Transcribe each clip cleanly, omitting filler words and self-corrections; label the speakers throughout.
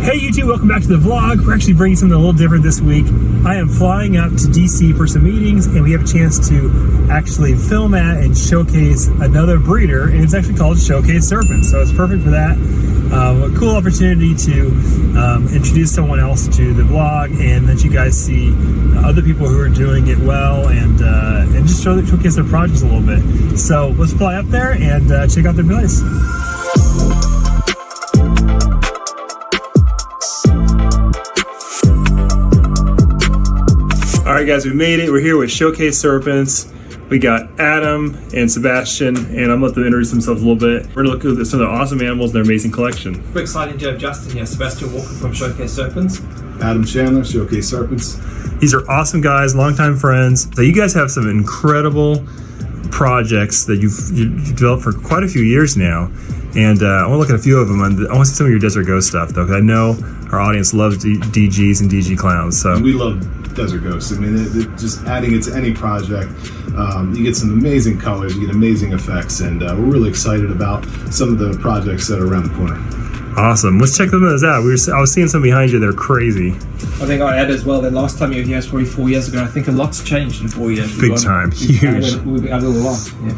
Speaker 1: Hey YouTube, welcome back to the vlog. We're actually bringing something a little different this week. I am flying up to DC for some meetings, and we have a chance to actually film at and showcase another breeder, and it's actually called Showcase Serpents, so it's perfect for that. A cool opportunity to introduce someone else to the vlog and let you guys see other people who are doing it well, and just showcase their projects a little bit. So let's fly up there and check out their place. All right, guys, we made it. We're here with Showcase Serpents. We got Adam and Sebastian, and I'm gonna let them introduce themselves a little bit. We're gonna look at some of the awesome animals in their amazing collection.
Speaker 2: We're excited to have Justin here, Sebastian Walker from Showcase Serpents.
Speaker 3: Adam Chandler, Showcase Serpents.
Speaker 1: These are awesome guys, longtime friends. So you guys have some incredible projects that you've developed for quite a few years now. And I want to look at a few of them. I want to see some of your Desert Ghost stuff, though, because I know our audience loves DGs and DG clowns. So
Speaker 3: we love Desert Ghosts. I mean, they're just adding it to any project. You get some amazing colors, you get amazing effects, and we're really excited about some of the projects that are around the corner.
Speaker 1: Awesome. Let's check those out. I was seeing some behind you. They're crazy.
Speaker 2: I think I'd add as well that last time you were here was probably 4 years ago. I think a lot's changed in 4 years.
Speaker 1: Big time. Huge.
Speaker 2: We've added a lot. Yeah.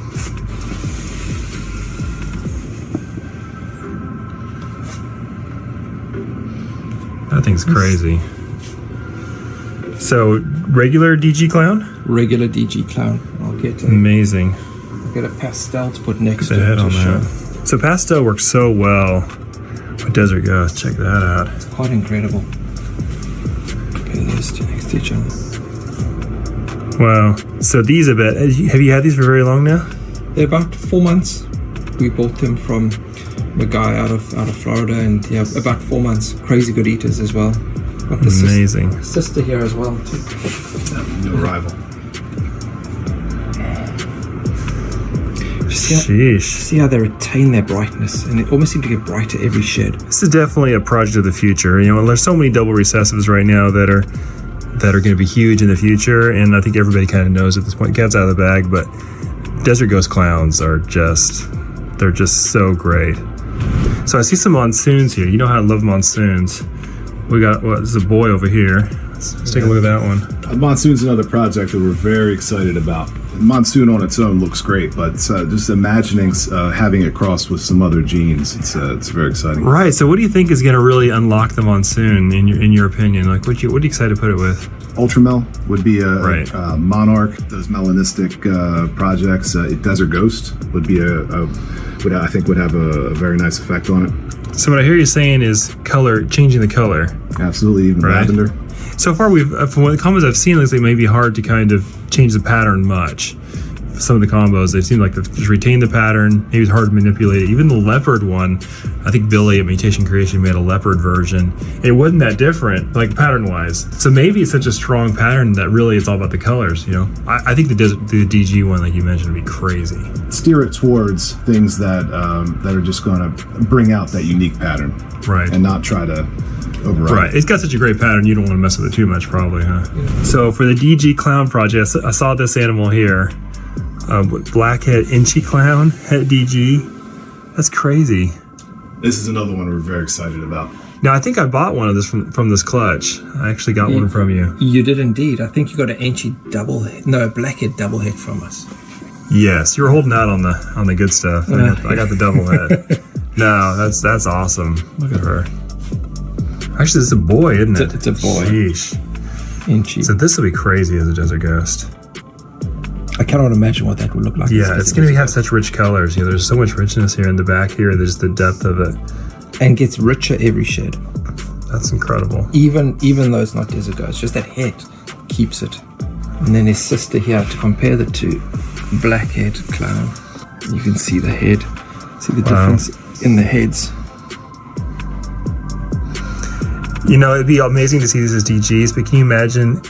Speaker 1: That thing's crazy. So, regular DG clown?
Speaker 2: Regular DG clown. I'll get
Speaker 1: amazing.
Speaker 2: I'll get a pastel to put next
Speaker 1: to
Speaker 2: to
Speaker 1: it. On
Speaker 2: show.
Speaker 1: that. So pastel works so well with Desert Ghost. Check that out.
Speaker 2: It's quite incredible. Okay, these two next to each other.
Speaker 1: Wow. So these, have you had these for very long now?
Speaker 2: They're about 4 months. We bought them from a guy out of Florida, and yeah, about 4 months. Crazy good eaters as well. Got the
Speaker 1: amazing.
Speaker 2: Sister here as well too.
Speaker 3: No rival.
Speaker 2: See how they retain their brightness, and it almost seems to get brighter every shed.
Speaker 1: This is definitely a project of the future. You know, there's so many double recessives right now that are going to be huge in the future, and I think everybody kind of knows at this point. Cat's out of the bag, but Desert Ghost clowns are they're just so great. So I see some monsoons here. You know how I love monsoons. We got, there's a boy over here. Let's take a look at that one.
Speaker 3: Monsoon's another project that we're very excited about. Monsoon on its own looks great, but just imagining having it crossed with some other genes, it's very exciting.
Speaker 1: Right. So, what do you think is going to really unlock the monsoon in your opinion? Like, what are you excited to put it with?
Speaker 3: Ultramel would be a monarch. Those melanistic projects. Desert Ghost would be I think would have a very nice effect on it.
Speaker 1: So what I hear you saying is changing the color.
Speaker 3: Absolutely, even lavender.
Speaker 1: So far, from the combos I've seen, it looks like it may be hard to kind of change the pattern much. Some of the combos, they seem like they just retain the pattern. Maybe it's hard to manipulate it. Even the leopard one, I think Billy at Mutation Creation made a leopard version. It wasn't that different, like pattern-wise. So maybe it's such a strong pattern that really it's all about the colors, you know? I think the DG one, like you mentioned, would be crazy.
Speaker 3: Steer it towards things that are just going to bring out that unique pattern.
Speaker 1: Right.
Speaker 3: And not try to override.
Speaker 1: Right. It's got such a great pattern, you don't want to mess with it too much, probably, huh? Yeah. So for the DG clown project, I saw this animal here. Blackhead Inchy Clown het DG. That's crazy.
Speaker 3: This is another one we're very excited about.
Speaker 1: Now, I think I bought one of this from this clutch. I actually got one from you.
Speaker 2: You did indeed. I think you got an Inchy Blackhead double head from us.
Speaker 1: Yes, you were holding out on the good stuff. I got the double head. No, that's awesome. Look at her. Actually, it's a boy, isn't it?
Speaker 2: It's a boy.
Speaker 1: Sheesh.
Speaker 2: Inchy.
Speaker 1: So this will be crazy as a Desert Ghost.
Speaker 2: I cannot imagine what that would look like.
Speaker 1: Yeah, it's going to have such rich colors. You know, there's so much richness here in the back here. There's the depth of it.
Speaker 2: And gets richer every shed.
Speaker 1: That's incredible.
Speaker 2: Even though it's not Desert Ghost, just that head keeps it. And then his sister here, to compare the two, Blackhead Clown. You can see the head. See the difference in the heads.
Speaker 1: You know, it'd be amazing to see these as DGs, but can you imagine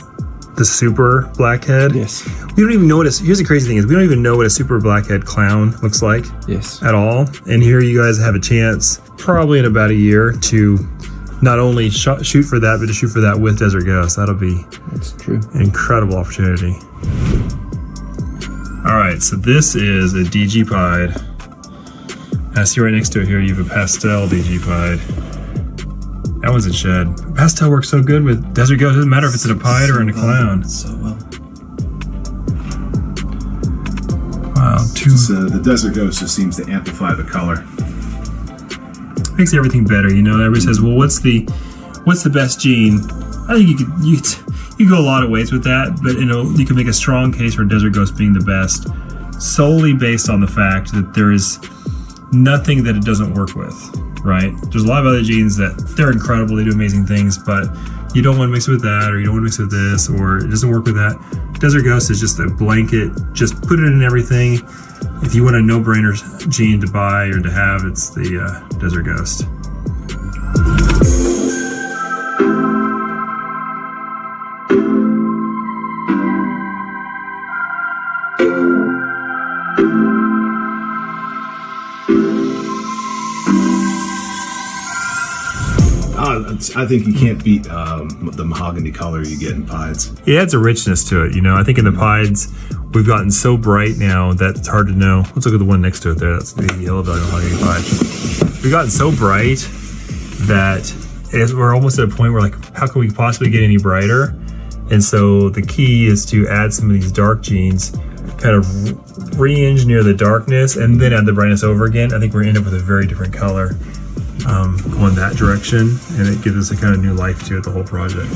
Speaker 1: the super blackhead?
Speaker 2: Yes.
Speaker 1: We don't even know here's the crazy thing is we don't even know what a super blackhead clown looks like.
Speaker 2: Yes. At
Speaker 1: all. And here you guys have a chance, probably in about a year, to not only shoot for that, but to shoot for that with Desert Ghost. That's
Speaker 2: true.
Speaker 1: An incredible opportunity. All right, so this is a DG Pied. I see right next to it here, you have a pastel DG Pied. That one's a shed. Pastel works so good with Desert Ghost. It doesn't matter if it's in a pied or in a clown.
Speaker 2: So well.
Speaker 1: Wow,
Speaker 3: the Desert Ghost just seems to amplify the color.
Speaker 1: Makes everything better, you know. Everybody says, well, what's the best gene? I think you could go a lot of ways with that, but you can make a strong case for Desert Ghost being the best, solely based on the fact that there is nothing that it doesn't work with, right? There's a lot of other genes that they're incredible, they do amazing things, but you don't want to mix it with that, or you don't want to mix it with this, or it doesn't work with that. Desert Ghost is just a blanket, just put it in everything. If you want a no-brainer gene to buy or to have, it's the Desert Ghost.
Speaker 3: I think you can't beat the mahogany color you get in pieds.
Speaker 1: It adds a richness to it, you know. I think in the pieds, we've gotten so bright now that it's hard to know. Let's look at the one next to it there. That's the yellow belly mahogany pied. We've gotten so bright that we're almost at a point where, like, how can we possibly get any brighter? And so the key is to add some of these dark genes, kind of re-engineer the darkness, and then add the brightness over again. I think we're going to end up with a very different color. Going that direction, and it gives us a kind of new life to it, the whole project.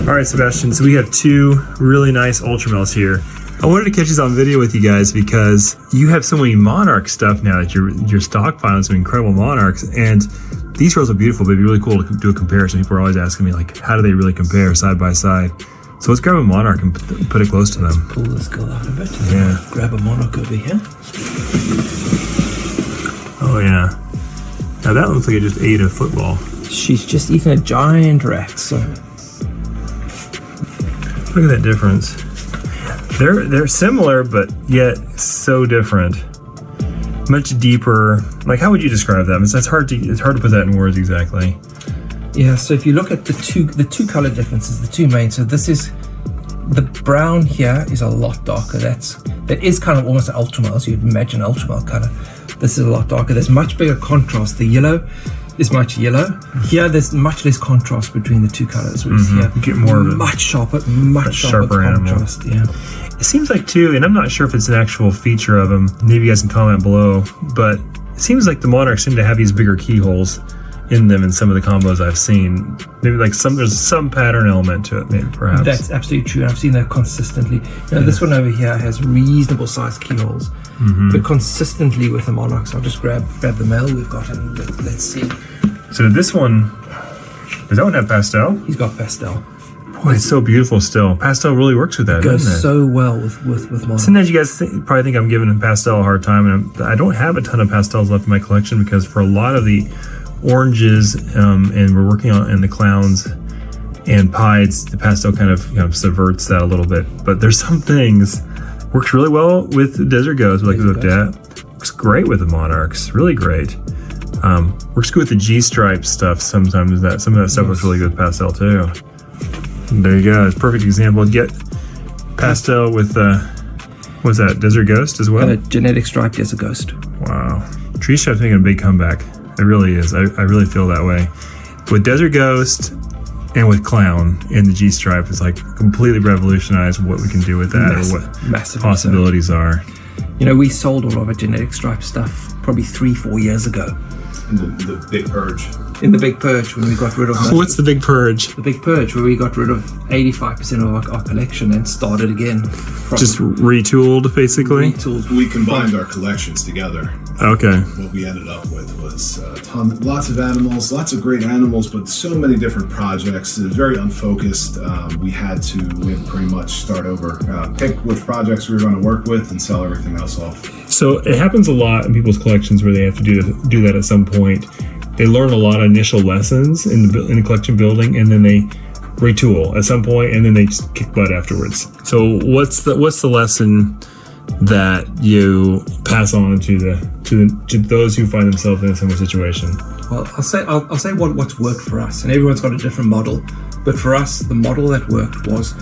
Speaker 1: All right, Sebastian, so we have two really nice Ultramelts here. I wanted to catch these on video with you guys because you have so many Monarch stuff now that you're stockpiling some incredible Monarchs, and these rows are beautiful, but it'd be really cool to do a comparison. People are always asking me, like, how do they really compare side by side? So let's grab a Monarch and put it close to them.
Speaker 2: Let's pull this girl out a bit.
Speaker 1: Yeah.
Speaker 2: Grab a Monarch over here.
Speaker 1: Oh yeah. Now that looks like it just ate a football.
Speaker 2: She's just eaten a giant rat, so.
Speaker 1: Look at that difference. They're similar, but yet so different. Much deeper. Like, how would you describe them? It's hard to put that in words exactly.
Speaker 2: Yeah, so if you look at the two color differences, the two main, so this is, the brown here is a lot darker. That is kind of almost an ultramel, so you'd imagine ultramel color. This is a lot darker. There's much bigger contrast. The yellow is much yellow. Here, there's much less contrast between the two colors. Here,
Speaker 1: you get more of a
Speaker 2: much sharper contrast.
Speaker 1: Animal. Yeah, it seems like too, and I'm not sure if it's an actual feature of them. Maybe you guys can comment below. But it seems like the Monarchs seem to have these bigger keyholes in them in some of the combos I've seen. Maybe like there's some pattern element to it, maybe perhaps.
Speaker 2: That's absolutely true. I've seen that consistently. This one over here has reasonable sized keyholes, but consistently with the Monarchs. I'll just grab the male we've got and let's see.
Speaker 1: So this one, does that one have pastel?
Speaker 2: He's got pastel.
Speaker 1: Boy, it's so beautiful still. Pastel really works with that, doesn't it?
Speaker 2: Goes so well with Monarch.
Speaker 1: Sometimes you guys probably think I'm giving pastel a hard time, and I don't have a ton of pastels left in my collection because for a lot of the oranges, and we're working on in the clowns and pieds, the pastel kind of subverts that a little bit. But there's some things works really well with the Desert Ghost, like we looked at. Works great with the Monarchs, really great. Works good with the G-stripe stuff. Sometimes some of that stuff looks really good with pastel too. There you go. It's a perfect example. Get pastel with what's that? Desert Ghost as well.
Speaker 2: Genetic stripe Desert Ghost.
Speaker 1: Wow, tree stripe's making a big comeback. It really is. I really feel that way. With Desert Ghost and with Clown in the G-stripe, it's like completely revolutionized what we can do with that, or what possibilities are.
Speaker 2: You know, we sold all of our genetic stripe stuff probably 3-4 years ago.
Speaker 3: In the Big Purge.
Speaker 2: In the Big Purge, when we got rid of...
Speaker 1: What's the Big Purge?
Speaker 2: The Big Purge, where we got rid of 85% of our collection and started again.
Speaker 1: Just retooled, basically?
Speaker 2: Retooled.
Speaker 3: We combined our collections together.
Speaker 1: Okay.
Speaker 3: What we ended up with was lots of animals, lots of great animals, but so many different projects. It was very unfocused. We had to pretty much start over, pick which projects we were going to work with and sell everything else off.
Speaker 1: So it happens a lot in people's collections where they have to do that at some point. They learn a lot of initial lessons in the collection building, and then they retool at some point, and then they just kick butt afterwards. So what's the lesson that you pass on to those who find themselves in a similar situation?
Speaker 2: Well, I'll say what's worked for us, and everyone's got a different model. But for us, the model that worked was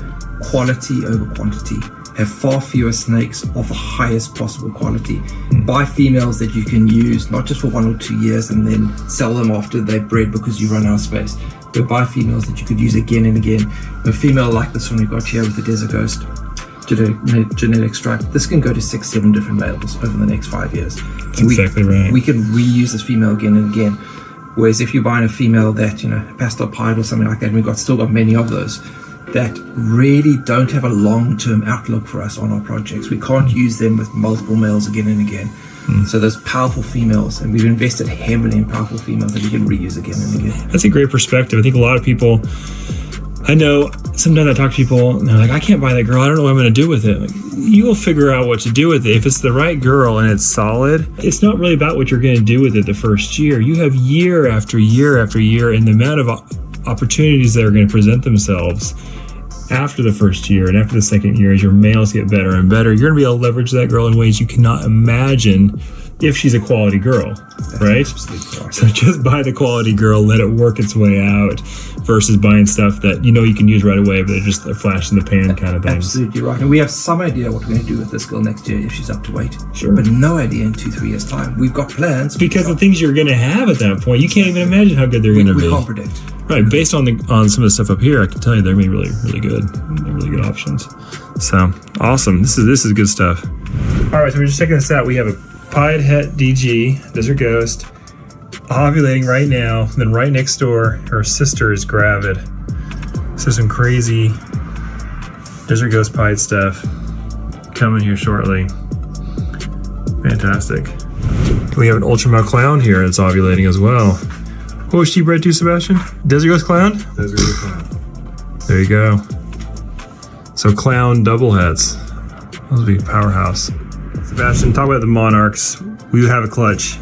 Speaker 2: quality over quantity. have far fewer snakes of the highest possible quality. Buy females that you can use not just for 1 or 2 years and then sell them after they've bred because you run out of space, but buy females that you could use again and again. A female like this one we got here with the Desert Ghost genetic stripe, this can go to 6-7 different males over the next 5 years.
Speaker 1: That's exactly right.
Speaker 2: We can reuse this female again and again. Whereas if you're buying a female that, you know, pastel pied or something like that, and we've still got many of those, that really don't have a long-term outlook for us on our projects. We can't use them with multiple males again and again. So those powerful females, and we've invested heavily in powerful females that we can reuse again and again.
Speaker 1: That's a great perspective. I think a lot of people, I know sometimes I talk to people and they're like, I can't buy that girl. I don't know what I'm going to do with it. Like, you will figure out what to do with it. If it's the right girl and it's solid, it's not really about what you're going to do with it the first year. You have year after year after year, and the amount of opportunities that are going to present themselves after the first year and after the second year as your males get better and better, you're going to be able to leverage that girl in ways you cannot imagine if she's a quality girl, right? So just buy the quality girl, let it work its way out, versus buying stuff that you know you can use right away, but they're just a flash in the pan kind of things.
Speaker 2: Absolutely right. And we have some idea what we're going to do with this girl next year if she's up to weight.
Speaker 1: Sure.
Speaker 2: But no idea in 2-3 years' time. We've got plans.
Speaker 1: Because the things you're going to have at that point, you can't even imagine how good they're going to be.
Speaker 2: We can't predict.
Speaker 1: Right, based on some of the stuff up here, I can tell you they're going to be really, really good. They're really good options. So, awesome. This is good stuff. All right, so we're just checking this out. We have a pied het DG, Desert Ghost, ovulating right now. Then right next door, her sister is gravid. So some crazy Desert Ghost pied stuff coming here shortly. Fantastic. We have an ultramale clown here that's ovulating as well. What was she bred to, Sebastian? Desert Ghost clown?
Speaker 3: Desert Ghost clown.
Speaker 1: There you go. So clown double hets. Those would be powerhouse. Sebastian, talk about the monarchs. We have a clutch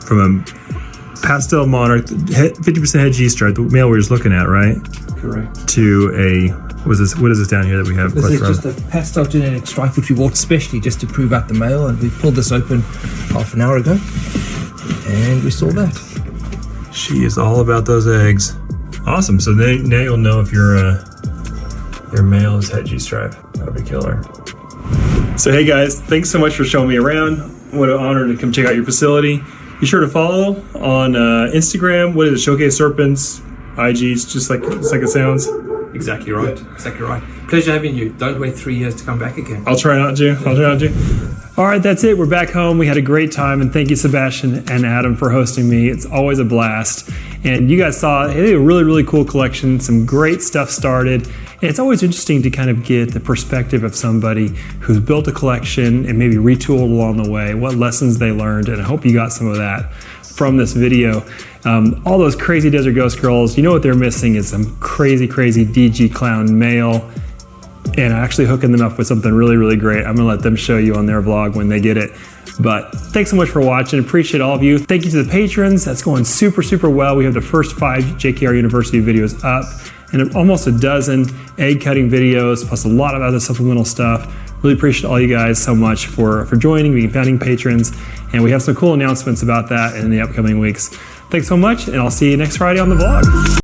Speaker 1: from a pastel monarch, 50% head G-stripe, the male we were just looking at, right?
Speaker 2: Correct.
Speaker 1: To a, what is this down here that we have
Speaker 2: This
Speaker 1: clutch
Speaker 2: is
Speaker 1: from?
Speaker 2: just a pastel genetic stripe which we bought specially just to prove out the male, and we pulled this open half an hour ago and we saw that.
Speaker 1: She is all about those eggs. Awesome. So now you'll know if your male is head G-stripe. That'll be killer. So hey guys, thanks so much for showing me around. What an honor to come check out your facility. Be sure to follow on Instagram. What is it? Showcase Serpents. IG's just like it sounds.
Speaker 2: Exactly right. Exactly right. Pleasure having you. Don't wait 3 years to come back again.
Speaker 1: I'll try not to. All right, that's it. We're back home. We had a great time, and thank you, Sebastian and Adam, for hosting me. It's always a blast. And you guys saw a really, really cool collection. Some great stuff started. And it's always interesting to kind of get the perspective of somebody who's built a collection and maybe retooled along the way, what lessons they learned. And I hope you got some of that from this video. All those crazy Desert Ghost girls, you know what they're missing is some crazy, crazy DG clown male. And actually hooking them up with something really, really great. I'm gonna let them show you on their vlog when they get it. But thanks so much for watching. Appreciate all of you. Thank you to the patrons. That's going super, super well. We have the first 5 JKR University videos up and almost a dozen egg cutting videos, plus a lot of other supplemental stuff. Really appreciate all you guys so much for joining, being founding patrons. And we have some cool announcements about that in the upcoming weeks. Thanks so much, and I'll see you next Friday on the vlog.